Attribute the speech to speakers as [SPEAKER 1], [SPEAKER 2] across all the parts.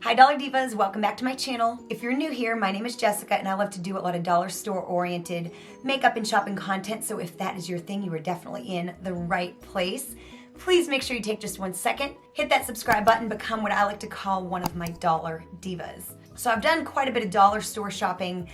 [SPEAKER 1] Hi Dollar Divas, welcome back to my channel. If you're new here, my name is Jessica and I love to do a lot of dollar store oriented makeup and shopping content, so if that is your thing, you are definitely in the right place. Please make sure you take just 1 second, hit that subscribe button, become what I like to call one of my Dollar Divas. So I've done quite a bit of dollar store shopping,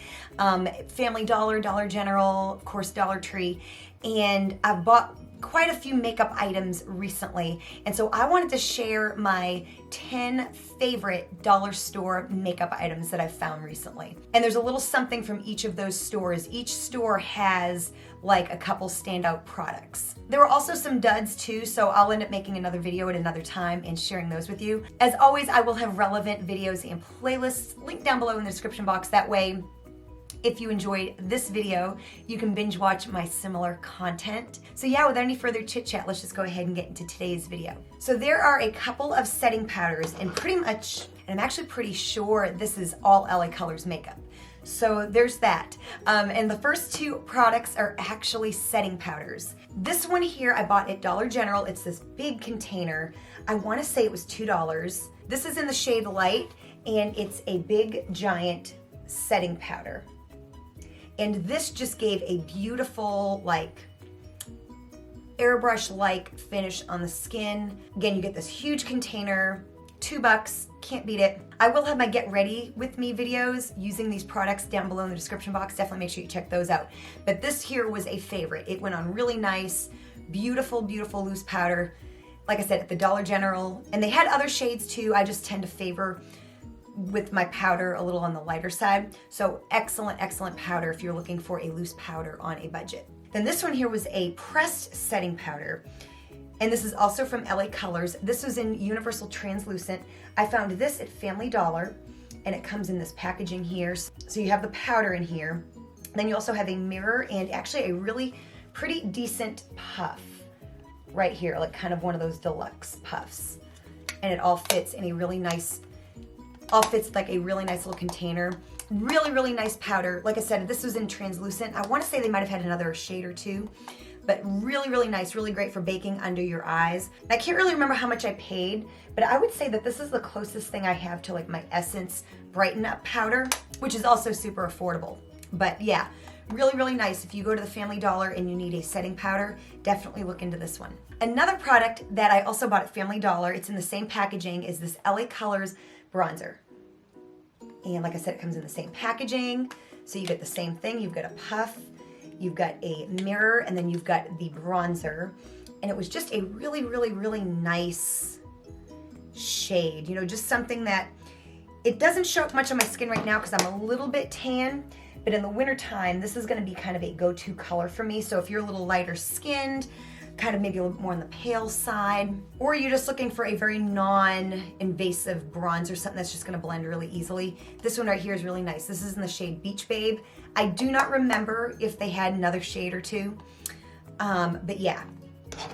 [SPEAKER 1] Family Dollar, Dollar General, of course Dollar Tree, and I've bought quite a few makeup items recently, and so I wanted to share my 10 favorite dollar store makeup items that I've found recently. And there's a little something from each of those stores. Each store has like a couple standout products. There were also some duds too, so I'll end up making another video at another time and sharing those with you. As always, I will have relevant videos and playlists linked down below in the description box. That way, if you enjoyed this video, you can binge watch my similar content. So yeah, without any further chit chat, let's just go ahead and get into today's video. So there are a couple of setting powders and pretty much, and I'm actually pretty sure this is all LA Colors makeup. So there's that. And the first two products are actually setting powders. This one here I bought at Dollar General. It's this big container. I want to say it was $2. This is in the shade Light and it's a big giant setting powder. And this just gave a beautiful, like, airbrush-like finish on the skin. Again, you get this huge container, $2, can't beat it. I will have my get ready with me videos using these products down below in the description box. Definitely make sure you check those out. But this here was a favorite. It went on really nice, beautiful, beautiful loose powder. Like I said, at the Dollar General. And they had other shades too. I just tend to favor with my powder a little on the lighter side. So excellent, excellent powder if you're looking for a loose powder on a budget. Then this one here was a pressed setting powder. And this is also from LA Colors. This was in Universal Translucent. I found this at Family Dollar and it comes in this packaging here. So you have the powder in here. Then you also have a mirror and actually a really pretty decent puff right here, like kind of one of those deluxe puffs. And it all fits in a really nice like a really nice little container. Really, really nice powder. Like I said, this was in translucent. I want to say they might have had another shade or two, but really, really nice, really great for baking under your eyes. I can't really remember how much I paid, but I would say that this is the closest thing I have to like my Essence Brighten Up powder, which is also super affordable. But yeah, really, really nice. If you go to the Family Dollar and you need a setting powder, definitely look into this one. Another product that I also bought at Family Dollar, it's in the same packaging, is this LA Colors bronzer. And like I said, it comes in the same packaging. So you get the same thing. You've got a puff, you've got a mirror, and then you've got the bronzer. And it was just a really, really, really nice shade. You know, just something that, it doesn't show up much on my skin right now because I'm a little bit tan, but in the wintertime, this is gonna be kind of a go-to color for me. So if you're a little lighter skinned, kind of maybe a little more on the pale side, or you're just looking for a very non-invasive bronzer, something that's just gonna blend really easily. This one right here is really nice. This is in the shade Beach Babe. I do not remember if they had another shade or two, but yeah,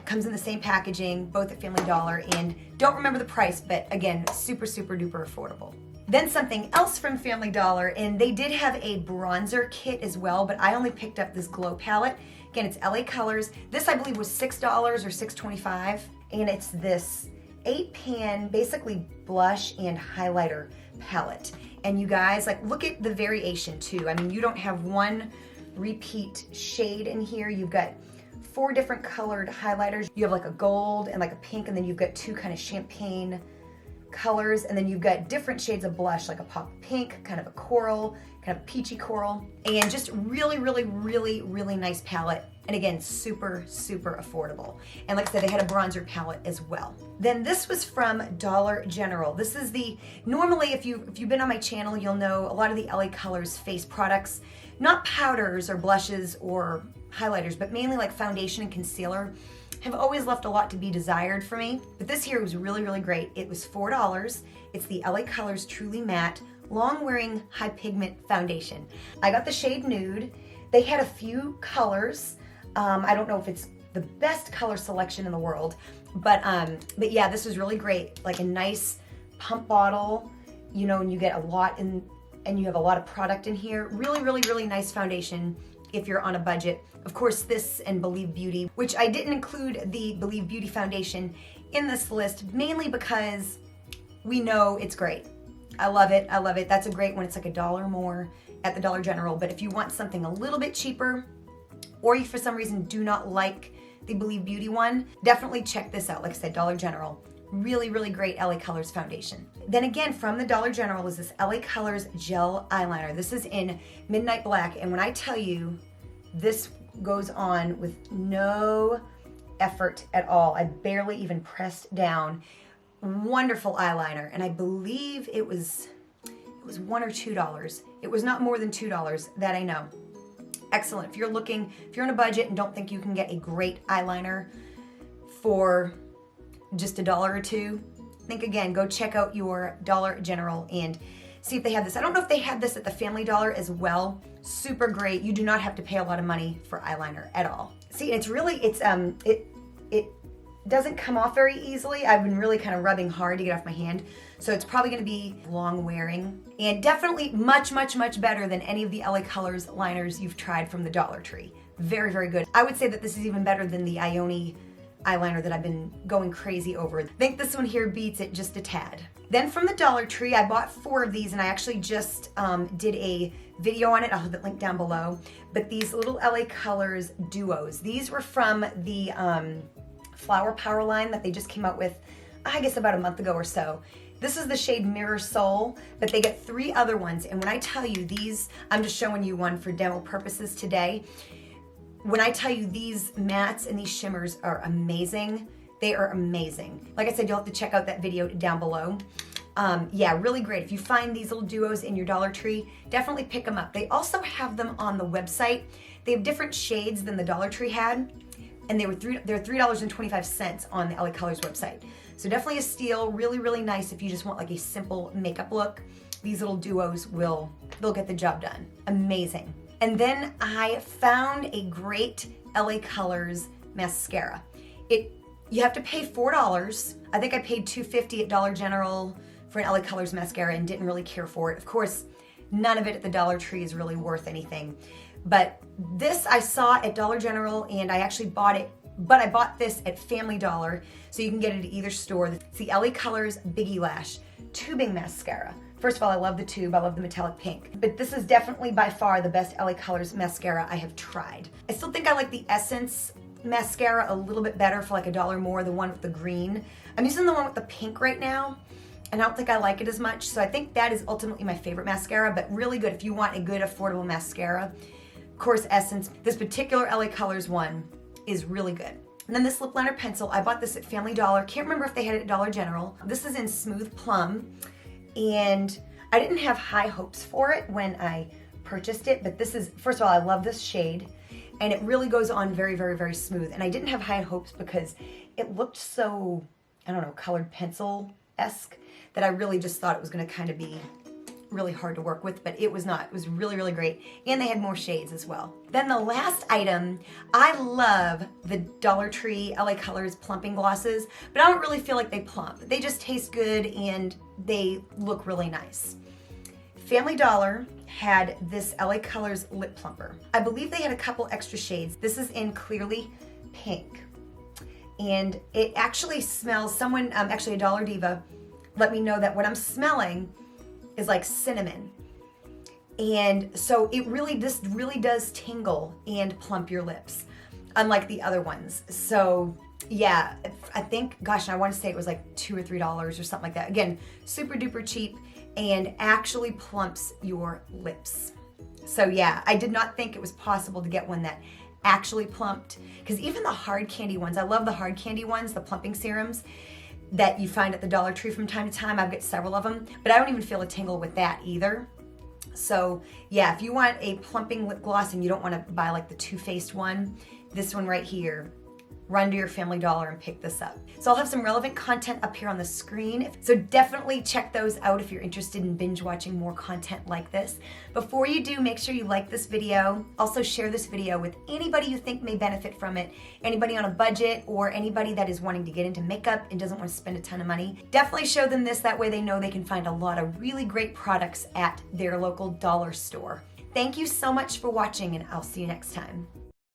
[SPEAKER 1] comes in the same packaging, both at Family Dollar, and don't remember the price, but again, super, super duper affordable. Then something else from Family Dollar, and they did have a bronzer kit as well, but I only picked up this glow palette. Again, it's LA Colors. This I believe was $6 or $6.25, and it's this 8-pan, basically blush and highlighter palette. And you guys, like, look at the variation too. I mean, you don't have one repeat shade in here. You've got 4 different colored highlighters. You have like a gold and like a pink, and then you've got 2 kind of champagne colors, and then you've got different shades of blush, like a pop pink, kind of a coral, kind of peachy coral, and just really, really, really, really nice palette. And again, super, super affordable. And like I said, they had a bronzer palette as well. Then this was from Dollar General. This is the, normally if you've been on my channel, you'll know a lot of the LA Colors face products, not powders or blushes or highlighters, but mainly like foundation and concealer, have always left a lot to be desired for me. But this here was really, really great. It was $4. It's the LA Colors Truly Matte Long Wearing High Pigment Foundation. I got the shade Nude. They had a few colors. I don't know if it's the best color selection in the world, but yeah, this was really great. Like a nice pump bottle, you know, and you get a lot in, and you have a lot of product in here. Really, really, really nice foundation if you're on a budget. Of course, this and Believe Beauty, which I didn't include the Believe Beauty foundation in this list, mainly because we know it's great. I love it. I love it. That's a great one. It's like $1 more at the Dollar General. But if you want something a little bit cheaper, or you for some reason do not like the Believe Beauty one, definitely check this out. Like I said, Dollar General. Really, really great LA Colors foundation. Then again, from the Dollar General is this LA Colors gel eyeliner. This is in Midnight Black, and when I tell you, this goes on with no effort at all. I barely even pressed down. Wonderful eyeliner, and I believe it was $1 or $2. It was not more than $2, that I know. Excellent. If you're on a budget and don't think you can get a great eyeliner for just $1 or $2, think again. Go check out your Dollar General and see if they have this. I don't know if they have this at the Family Dollar as well. Super great. You do not have to pay a lot of money for eyeliner at all. See, it doesn't come off very easily. I've been really kind of rubbing hard to get off my hand. So it's probably gonna be long wearing, and definitely much, much, much better than any of the LA Colors liners you've tried from the Dollar Tree. Very, very good. I would say that this is even better than the Ioni eyeliner that I've been going crazy over. I think this one here beats it just a tad. Then from the Dollar Tree, I bought 4 of these, and I actually just did a video on it. I'll have it linked down below. But these little LA Colors duos, these were from the Flower Power line that they just came out with, I guess about a month ago or so. This is the shade Mirror Soul, but they get 3 other ones. And when I tell you these, I'm just showing you one for demo purposes today. When I tell you these mattes and these shimmers are amazing, they are amazing. Like I said, you'll have to check out that video down below. Yeah, really great. If you find these little duos in your Dollar Tree, definitely pick them up. They also have them on the website. They have different shades than the Dollar Tree had, and they're $3.25 on the LA Colors website. So definitely a steal. Really, really nice if you just want like a simple makeup look. These little duos they'll get the job done. Amazing. And then I found a great LA Colors mascara. You have to pay $4. I think I paid $2.50 at Dollar General for an LA Colors mascara and didn't really care for it. Of course, none of it at the Dollar Tree is really worth anything. But this I saw at Dollar General, and I actually bought it, but I bought this at Family Dollar, so you can get it at either store. It's the LA Colors Biggie Lash Tubing Mascara. First of all, I love the tube, I love the metallic pink, but this is definitely by far the best LA Colors mascara I have tried. I still think I like the Essence mascara a little bit better for like $1 more, the one with the green. I'm using the one with the pink right now, and I don't think I like it as much, so I think that is ultimately my favorite mascara, but really good if you want a good affordable mascara. Of course, Essence. This particular LA Colors one is really good. And then this lip liner pencil, I bought this at Family Dollar. Can't remember if they had it at Dollar General. This is in Smooth Plum, and I didn't have high hopes for it when I purchased it, but this is, first of all, I love this shade, and it really goes on very, very, very smooth. And I didn't have high hopes because it looked so, I don't know, colored pencil-esque, that I really just thought it was gonna kind of be really hard to work with, but it was not. It was really, really great. And they had more shades as well. Then the last item, I love the Dollar Tree LA Colors plumping glosses, but I don't really feel like they plump. They just taste good and they look really nice. Family Dollar had this LA Colors lip plumper. I believe they had a couple extra shades. This is in Clearly Pink. And it actually smells, someone, actually a Dollar Diva, let me know that what I'm smelling is like cinnamon. And so it really, this really does tingle and plump your lips, unlike the other ones. So yeah, I think, gosh, I want to say it was like $2 or $3 or something like that. Again, super duper cheap and actually plumps your lips. So yeah, I did not think it was possible to get one that actually plumped, because even the hard candy ones, I love the hard candy ones, the plumping serums that you find at the Dollar Tree from time to time. I've got several of them, but I don't even feel a tingle with that either. So yeah, if you want a plumping lip gloss and you don't want to buy like the Too Faced one, this one right here, run to your Family Dollar and pick this up. So I'll have some relevant content up here on the screen. So definitely check those out if you're interested in binge watching more content like this. Before you do, make sure you like this video. Also share this video with anybody you think may benefit from it. Anybody on a budget or anybody that is wanting to get into makeup and doesn't want to spend a ton of money. Definitely show them this, that way they know they can find a lot of really great products at their local dollar store. Thank you so much for watching, and I'll see you next time.